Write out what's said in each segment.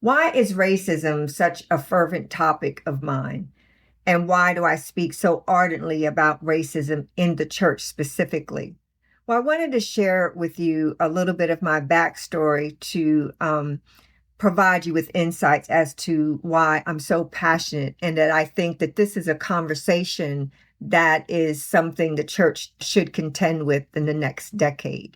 Why is racism such a fervent topic of mine? And why do I speak so ardently about racism in the church specifically? Well, I wanted to share with you a little bit of my backstory to provide you with insights as to why I'm so passionate and that I think that this is a conversation that is something the church should contend with in the next decade.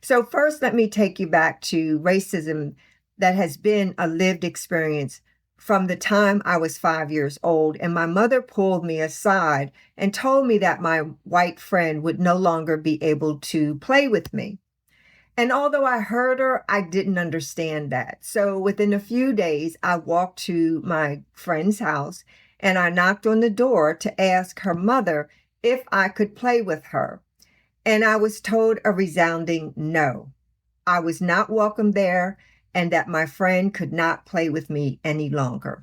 So, first, let me take you back to racism that has been a lived experience from the time I was 5 years old. And my mother pulled me aside and told me that my white friend would no longer be able to play with me. And although I heard her, I didn't understand that. So, within a few days, I walked to my friend's house and I knocked on the door to ask her mother if I could play with her. And I was told a resounding no. I was not welcome there and that my friend could not play with me any longer.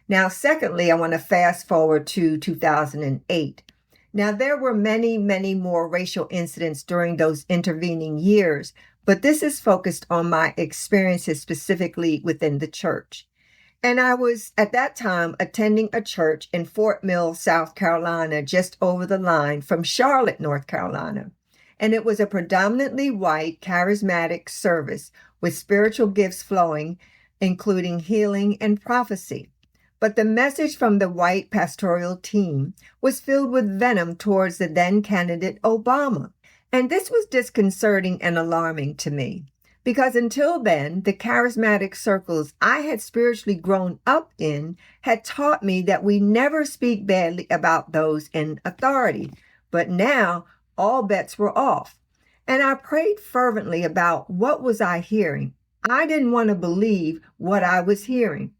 Now, secondly, I want to fast forward to 2008. Now, there were many, many more racial incidents during those intervening years, but this is focused on my experiences specifically within the church. And I was at that time attending a church in Fort Mill, South Carolina, just over the line from Charlotte, North Carolina. And it was a predominantly white, charismatic service with spiritual gifts flowing, including healing and prophecy. But the message from the white pastoral team was filled with venom towards the then candidate Obama. And this was disconcerting and alarming to me. Because until then, the charismatic circles I had spiritually grown up in had taught me that we never speak badly about those in authority. But now, all bets were off. And I prayed fervently about what was I hearing. I didn't want to believe what I was hearing.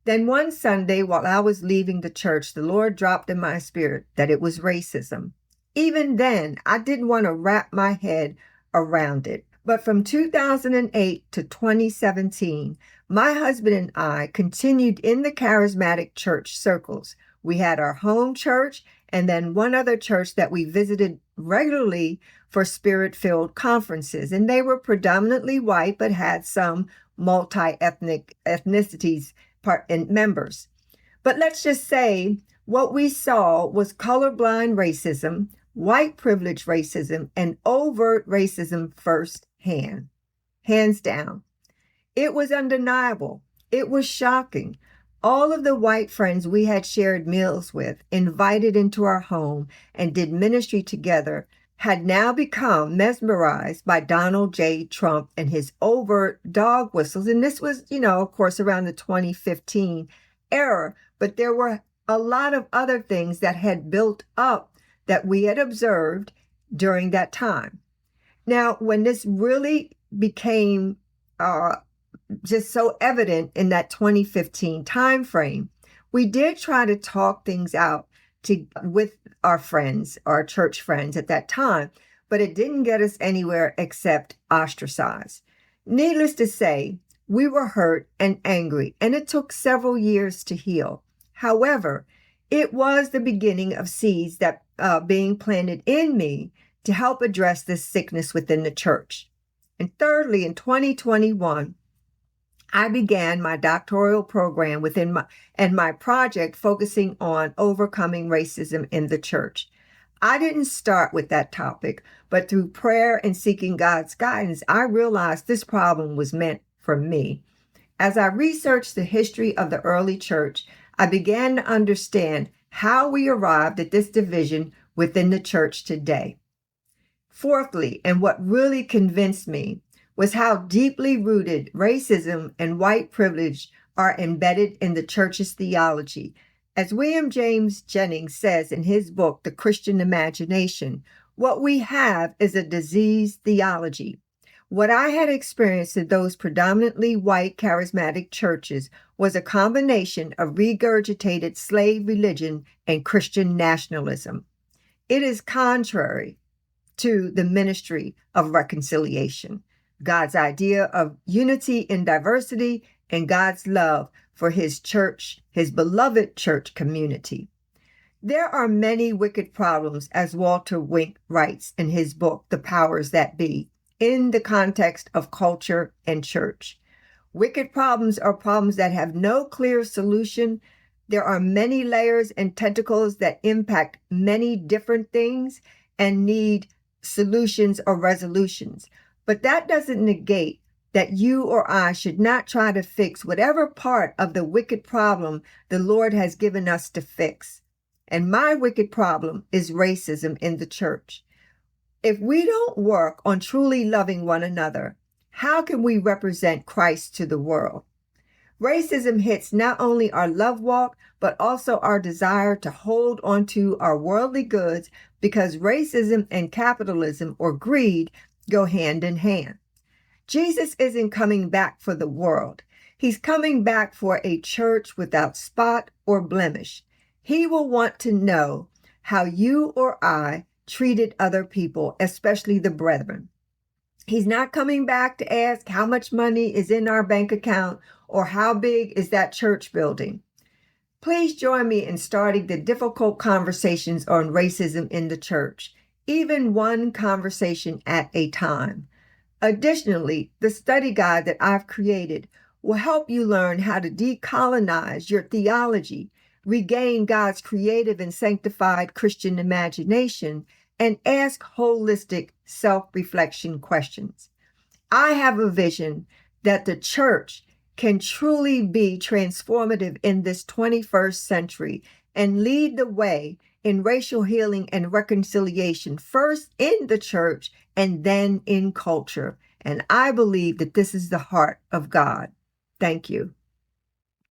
Then one Sunday, while I was leaving the church, the Lord dropped in my spirit that it was racism. Even then, I didn't want to wrap my head around it. But from 2008 to 2017, my husband and I continued in the charismatic church circles. We had our home church and then one other church that we visited regularly for spirit-filled conferences. And they were predominantly white, but had some multi-ethnic ethnicities and members. But let's just say what we saw was colorblind racism, white privilege racism, and overt racism firsthand, hands down. It was undeniable. It was shocking. All of the white friends we had shared meals with, invited into our home, and did ministry together, had now become mesmerized by Donald J. Trump and his overt dog whistles. And this was, of course, around the 2015 era. But there were a lot of other things that had built up that we had observed during that time. Now, when this really became just so evident in that 2015 timeframe, we did try to talk things out with our friends, our church friends at that time, but it didn't get us anywhere except ostracized. Needless to say, we were hurt and angry, and it took several years to heal. However, it was the beginning of seeds that being planted in me to help address this sickness within the church. And thirdly, in 2021, I began my doctoral program my project focusing on overcoming racism in the church. I didn't start with that topic, but through prayer and seeking God's guidance, I realized this problem was meant for me. As I researched the history of the early church, I began to understand how we arrived at this division within the church today. Fourthly, and what really convinced me, was how deeply rooted racism and white privilege are embedded in the church's theology. As William James Jennings says in his book, The Christian Imagination, what we have is a diseased theology. What I had experienced in those predominantly white charismatic churches was a combination of regurgitated slave religion and Christian nationalism. It is contrary to the ministry of reconciliation, God's idea of unity in diversity, and God's love for his church, his beloved church community. There are many wicked problems, as Walter Wink writes in his book, The Powers That Be, in the context of culture and church. Wicked problems are problems that have no clear solution. There are many layers and tentacles that impact many different things and need solutions or resolutions. But that doesn't negate that you or I should not try to fix whatever part of the wicked problem the Lord has given us to fix. And my wicked problem is racism in the church. If we don't work on truly loving one another, how can we represent Christ to the world? Racism hits not only our love walk, but also our desire to hold onto our worldly goods, because racism and capitalism or greed go hand in hand. Jesus isn't coming back for the world. He's coming back for a church without spot or blemish. He will want to know how you or I treated other people, especially the brethren. He's not coming back to ask how much money is in our bank account or how big is that church building. Please join me in starting the difficult conversations on racism in the church, even one conversation at a time. Additionally, the study guide that I've created will help you learn how to decolonize your theology, regain God's creative and sanctified Christian imagination, and ask holistic self-reflection questions. I have a vision that the church can truly be transformative in this 21st century and lead the way in racial healing and reconciliation, first in the church and then in culture. And I believe that this is the heart of God. Thank you.